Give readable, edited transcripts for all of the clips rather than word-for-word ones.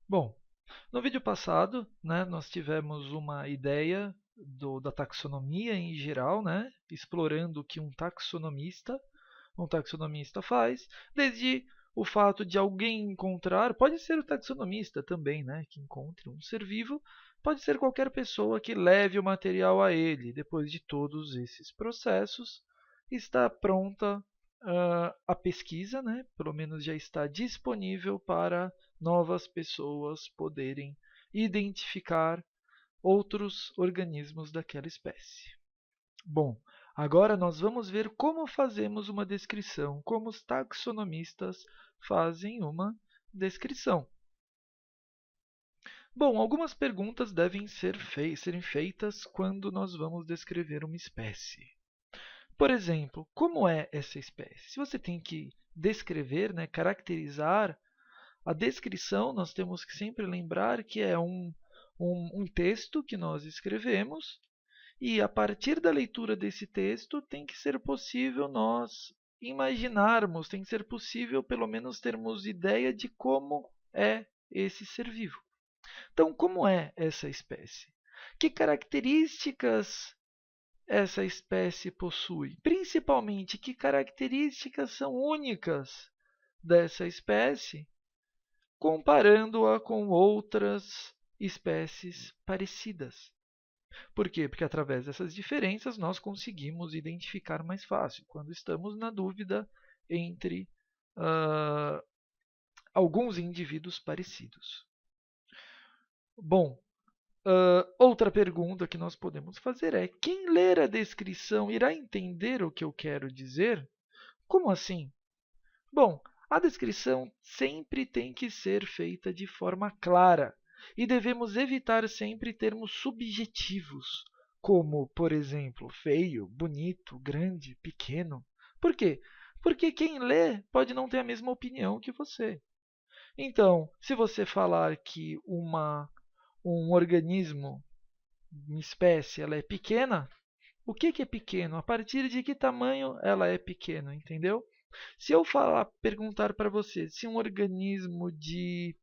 Bom, no vídeo passado, né, nós tivemos uma ideia da taxonomia em geral, né, explorando o que um taxonomista faz, desde o fato de alguém encontrar, pode ser o taxonomista também, né, que encontre um ser vivo, pode ser qualquer pessoa que leve o material a ele. Depois de todos esses processos, está pronta a pesquisa, né, pelo menos já está disponível para novas pessoas poderem identificar outros organismos daquela espécie. Bom, agora nós vamos ver como fazemos uma descrição, como os taxonomistas fazem uma descrição. Bom, algumas perguntas devem serem feitas quando nós vamos descrever uma espécie. Por exemplo, como é essa espécie? Se você tem que descrever, né, caracterizar a descrição, nós temos que sempre lembrar que é um texto que nós escrevemos e, a partir da leitura desse texto, tem que ser possível nós imaginarmos, tem que ser possível, pelo menos, termos ideia de como é esse ser vivo. Então, como é essa espécie? Que características essa espécie possui? Principalmente, que características são únicas dessa espécie comparando-a com outras espécies parecidas? Por quê? Porque através dessas diferenças nós conseguimos identificar mais fácil quando estamos na dúvida entre uh, alguns indivíduos parecidos. Bom, outra pergunta que nós podemos fazer é: quem ler a descrição irá entender o que eu quero dizer? Como assim? Bom, a descrição sempre tem que ser feita de forma clara e devemos evitar sempre termos subjetivos, como, por exemplo, feio, bonito, grande, pequeno. Por quê? Porque quem lê pode não ter a mesma opinião que você. Então, se você falar que um organismo, uma espécie, ela é pequena, o que é pequeno? A partir de que tamanho ela é pequena, entendeu? Se eu perguntar para você se um organismo de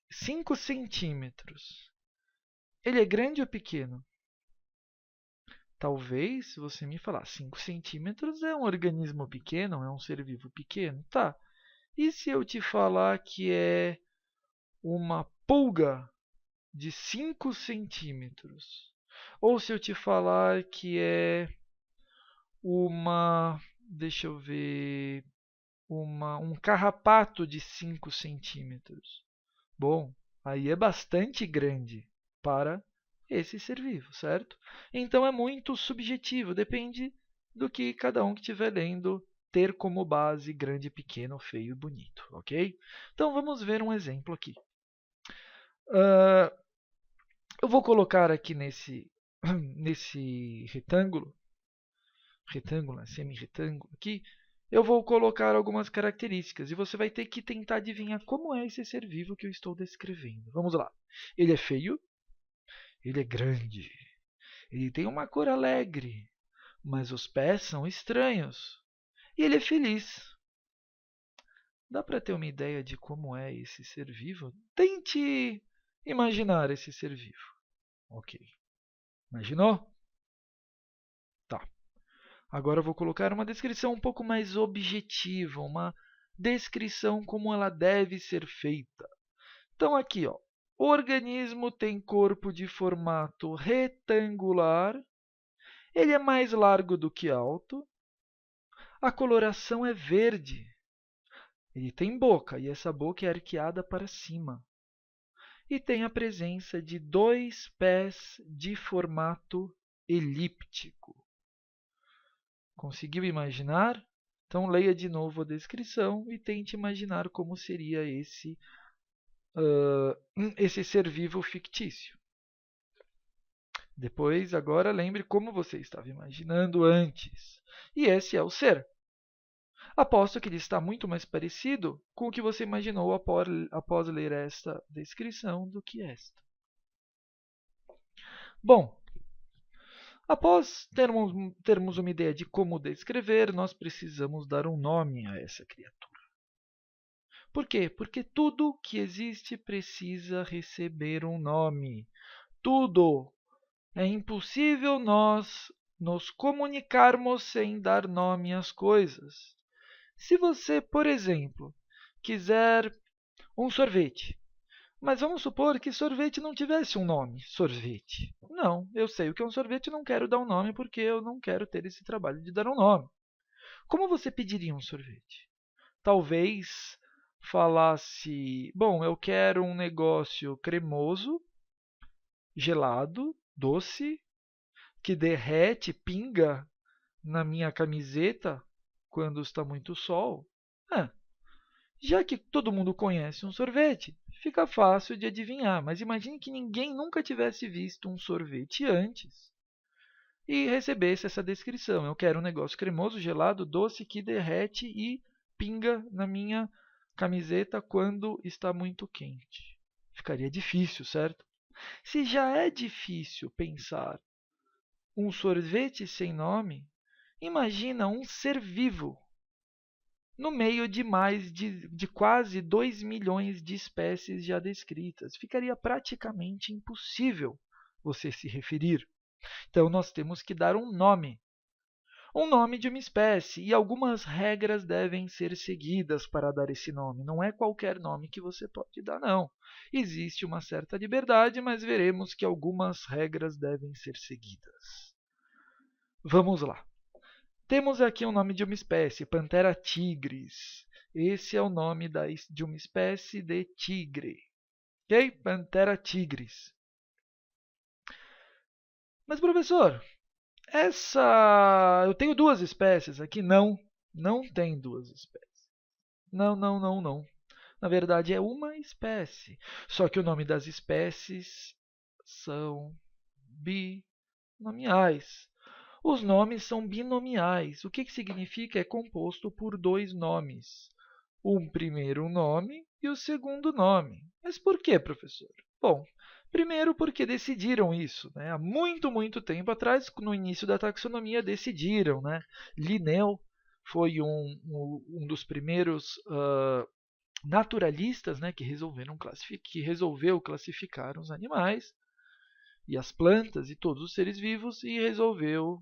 5 centímetros, ele é grande ou pequeno? Talvez você me falar, 5 centímetros é um organismo pequeno, é um ser vivo pequeno. Tá. E se eu te falar que é uma pulga de 5 centímetros? Ou se eu te falar que é deixa eu ver, um carrapato de 5 centímetros? Bom, aí é bastante grande para esse ser vivo, certo? Então é muito subjetivo, depende do que cada um que estiver lendo ter como base grande, pequeno, feio e bonito, ok? Então vamos ver um exemplo aqui. Uh, eu vou colocar aqui nesse retângulo, semi-retângulo aqui, eu vou colocar algumas características e você vai ter que tentar adivinhar como é esse ser vivo que eu estou descrevendo. Vamos lá. Ele é feio, ele é grande, ele tem uma cor alegre, mas os pés são estranhos. E ele é feliz. Dá para ter uma ideia de como é esse ser vivo? Tente imaginar esse ser vivo. Ok. Imaginou? Tá. Agora eu vou colocar uma descrição um pouco mais objetiva, uma descrição como ela deve ser feita. Então, aqui, ó, o organismo tem corpo de formato retangular, ele é mais largo do que alto, a coloração é verde, ele tem boca e essa boca é arqueada para cima, e tem a presença de 2 pés de formato elíptico. Conseguiu imaginar? Então, leia de novo a descrição e tente imaginar como seria esse ser vivo fictício. Depois, agora, lembre como você estava imaginando antes. E esse é o ser. Aposto que ele está muito mais parecido com o que você imaginou após ler esta descrição do que esta. Bom, após termos uma ideia de como descrever, nós precisamos dar um nome a essa criatura. Por quê? Porque tudo que existe precisa receber um nome. Tudo. É impossível nós nos comunicarmos sem dar nome às coisas. Se você, por exemplo, quiser um sorvete, mas vamos supor que sorvete não tivesse um nome. Sorvete. Não, eu sei o que é um sorvete e não quero dar um nome porque eu não quero ter esse trabalho de dar um nome. Como você pediria um sorvete? Talvez falasse, bom, eu quero um negócio cremoso, gelado, doce, que derrete, pinga na minha camiseta quando está muito sol. Ah, já que todo mundo conhece um sorvete, fica fácil de adivinhar, mas imagine que ninguém nunca tivesse visto um sorvete antes e recebesse essa descrição. Eu quero um negócio cremoso, gelado, doce, que derrete e pinga na minha camiseta quando está muito quente. Ficaria difícil, certo? Se já é difícil pensar um sorvete sem nome, imagina um ser vivo no meio de mais de quase 2 milhões de espécies já descritas. Ficaria praticamente impossível você se referir. Então, nós temos que dar um nome de uma espécie, e algumas regras devem ser seguidas para dar esse nome. Não é qualquer nome que você pode dar, não. Existe uma certa liberdade, mas veremos que algumas regras devem ser seguidas. Vamos lá. Temos aqui o nome de uma espécie, Panthera tigris. Esse é o nome de uma espécie de tigre. Ok? Panthera tigris. Mas, professor, eu tenho duas espécies aqui? Não, não tem duas espécies. Não, não, não, não. Na verdade, é uma espécie. Só que o nome das espécies são binomiais. Os nomes são binomiais. O que significa? É composto por dois nomes. O primeiro nome e o segundo nome. Mas por que, professor? Bom, primeiro porque decidiram isso. Né? Há muito, muito tempo atrás, no início da taxonomia, decidiram. Né? Linneu foi um dos primeiros naturalistas, né, que resolveu classificar os animais e as plantas e todos os seres vivos e resolveu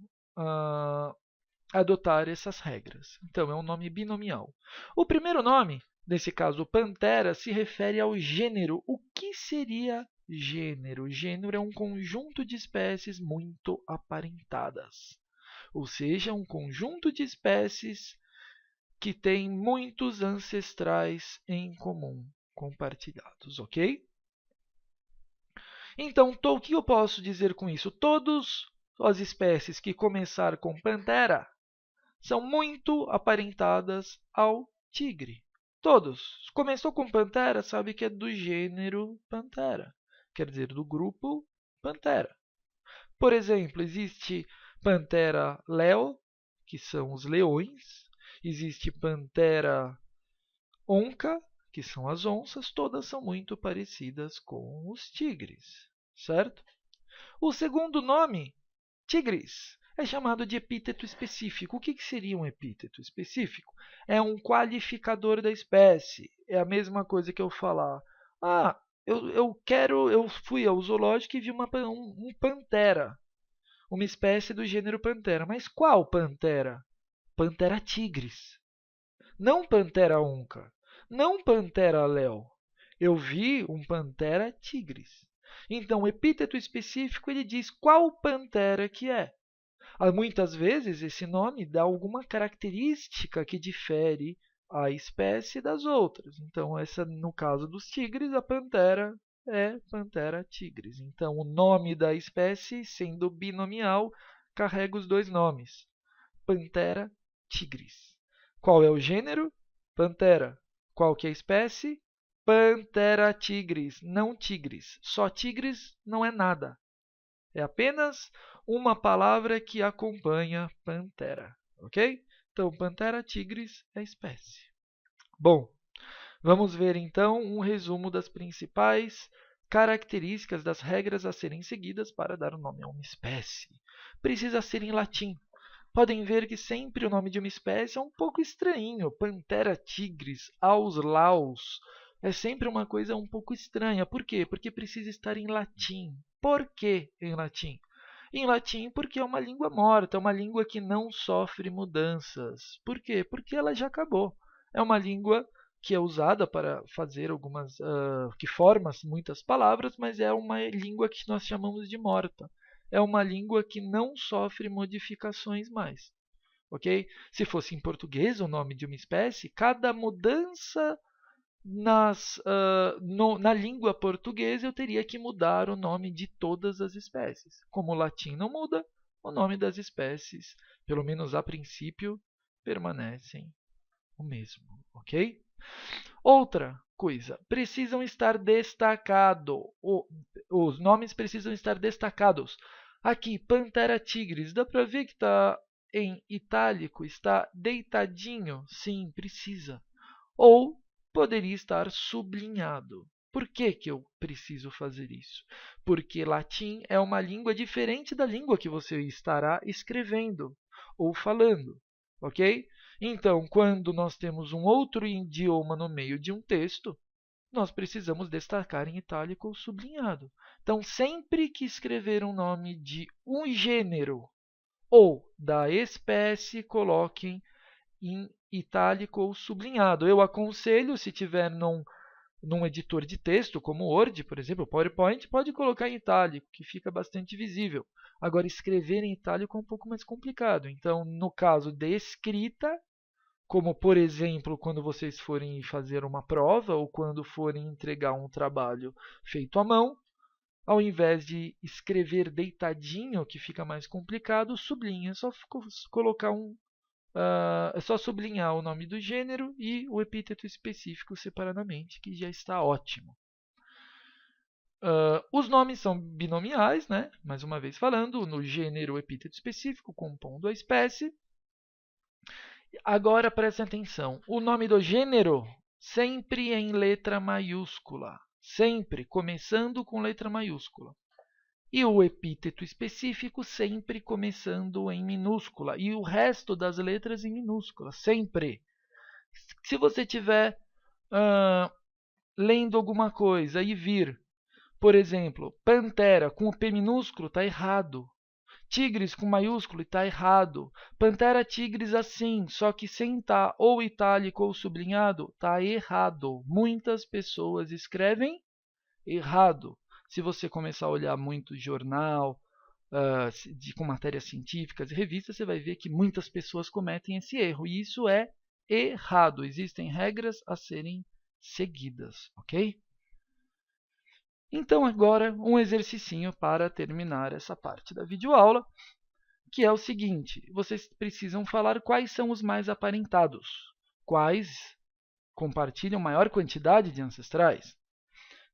adotar essas regras. Então, é um nome binomial. O primeiro nome, nesse caso, Panthera, se refere ao gênero. O que seria gênero? Gênero é um conjunto de espécies muito aparentadas. Ou seja, um conjunto de espécies que tem muitos ancestrais em comum, compartilhados, ok? Então, o que eu posso dizer com isso? Todas as espécies que começaram com Panthera são muito aparentadas ao tigre. Todos. Começou com Panthera, sabe que é do gênero Panthera. Quer dizer, do grupo Panthera. Por exemplo, existe Panthera leo, que são os leões. Existe Panthera onca, que são as onças. Todas são muito parecidas com os tigres, certo? O segundo nome, tigris, é chamado de epíteto específico. O que seria um epíteto específico? É um qualificador da espécie. É a mesma coisa que eu falar, eu fui ao zoológico e vi um pantera, uma espécie do gênero Panthera. Mas qual pantera? Panthera tigris. Não Panthera onca. Não Panthera leo. Eu vi um Panthera tigris. Então, o epíteto específico ele diz qual pantera que é. Muitas vezes, esse nome dá alguma característica que difere a espécie das outras. Então, no caso dos tigres, a pantera é Panthera tigris. Então, o nome da espécie, sendo binomial, carrega os dois nomes. Panthera tigris. Qual é o gênero? Panthera. Qual que é a espécie? Panthera tigris, não tigres. Só tigres não é nada. É apenas uma palavra que acompanha Panthera, ok? Então, Panthera tigris é a espécie. Bom, vamos ver então um resumo das principais características das regras a serem seguidas para dar o nome a uma espécie. Precisa ser em latim. podem ver que sempre o nome de uma espécie é um pouco estranho. Panthera tigris, Auslaus. É sempre uma coisa um pouco estranha. Por quê? Porque precisa estar em latim. Por que em latim? Em latim, porque é uma língua morta, é uma língua que não sofre mudanças. Por quê? Porque ela já acabou. É uma língua que é usada para fazer que forma muitas palavras, mas é uma língua que nós chamamos de morta. É uma língua que não sofre modificações mais. Ok? Se fosse em português o nome de uma espécie, cada mudança na língua portuguesa eu teria que mudar o nome de todas as espécies. Como o latim não muda, o nome das espécies, pelo menos a princípio, permanecem o mesmo. Ok? Outra coisa, precisam estar destacados. Os nomes precisam estar destacados. Aqui, Panthera tigris, dá para ver que está em itálico, está deitadinho? Sim, precisa. Ou poderia estar sublinhado. Por que, que eu preciso fazer isso? Porque latim é uma língua diferente da língua que você estará escrevendo ou falando. Ok? Então, quando nós temos um outro idioma no meio de um texto, nós precisamos destacar em itálico ou sublinhado. Então, sempre que escrever um nome de um gênero ou da espécie, coloquem em itálico ou sublinhado. Eu aconselho, se tiver num editor de texto, como o Word, por exemplo, o PowerPoint, pode colocar em itálico, que fica bastante visível. Agora, escrever em itálico é um pouco mais complicado. Então, no caso de escrita, como, por exemplo, quando vocês forem fazer uma prova ou quando forem entregar um trabalho feito à mão, ao invés de escrever deitadinho, que fica mais complicado, sublinha. É só colocar é só sublinhar o nome do gênero e o epíteto específico separadamente, que já está ótimo. Os nomes são binomiais, né? Mais uma vez falando, no gênero, o epíteto específico, compondo a espécie. Agora preste atenção, o nome do gênero sempre em letra maiúscula, sempre começando com letra maiúscula. E o epíteto específico sempre começando em minúscula. E o resto das letras em minúscula, sempre. Se você estiver lendo alguma coisa e vir, por exemplo, pantera com o P minúsculo, está errado. Tigres com maiúsculo está errado. Panthera tigris assim, só que sem estar ou itálico ou sublinhado, está errado. Muitas pessoas escrevem errado. Se você começar a olhar muito jornal, com matérias científicas e revistas, você vai ver que muitas pessoas cometem esse erro. E isso é errado. Existem regras a serem seguidas, ok? Então, agora, um exercicinho para terminar essa parte da videoaula, que é o seguinte. Vocês precisam falar quais são os mais aparentados. Quais compartilham maior quantidade de ancestrais.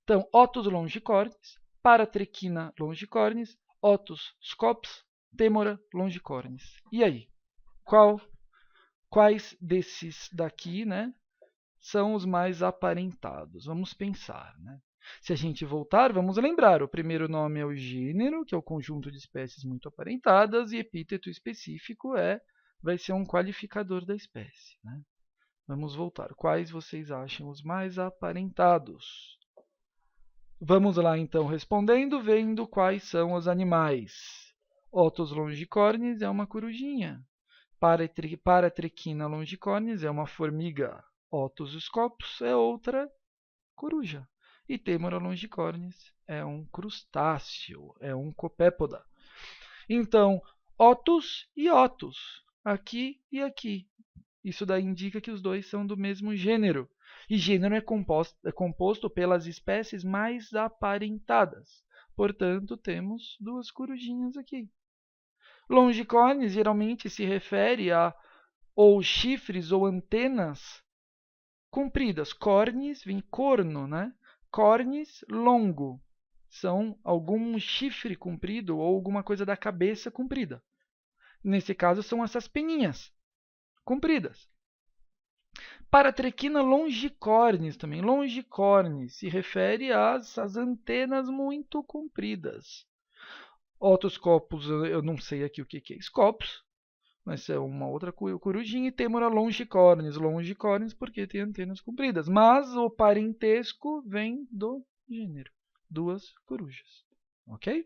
Então, Otus longicornis, Paratrechina longicornis, Otus scops, Temora longicornis. E aí? Quais desses daqui, né, são os mais aparentados? Vamos pensar, né? Se a gente voltar, vamos lembrar. O primeiro nome é o gênero, que é o conjunto de espécies muito aparentadas, e epíteto específico vai ser um qualificador da espécie, né? Vamos voltar. Quais vocês acham os mais aparentados? Vamos lá, então, respondendo, vendo quais são os animais. Otus longicornis é uma corujinha. Paratrechina longicornis é uma formiga. Otus scopus é outra coruja. E Temora longicornis é um crustáceo, é um copépoda. Então, Otus e Otus, aqui e aqui. Isso daí indica que os dois são do mesmo gênero. E gênero é composto pelas espécies mais aparentadas. Portanto, temos duas corujinhas aqui. Longicornis geralmente se refere a ou chifres ou antenas compridas. Cornis vem corno, né? Cornis, longo. São algum chifre comprido ou alguma coisa da cabeça comprida. Nesse caso, são essas peninhas compridas. Paratrechina longicornis também. Longicornis se refere às antenas muito compridas. Otoscopus, eu não sei aqui o que é. Scopus, Essa é uma outra corujinha. E Temora longicornis porque tem antenas compridas. Mas o parentesco vem do gênero. Duas corujas. Ok?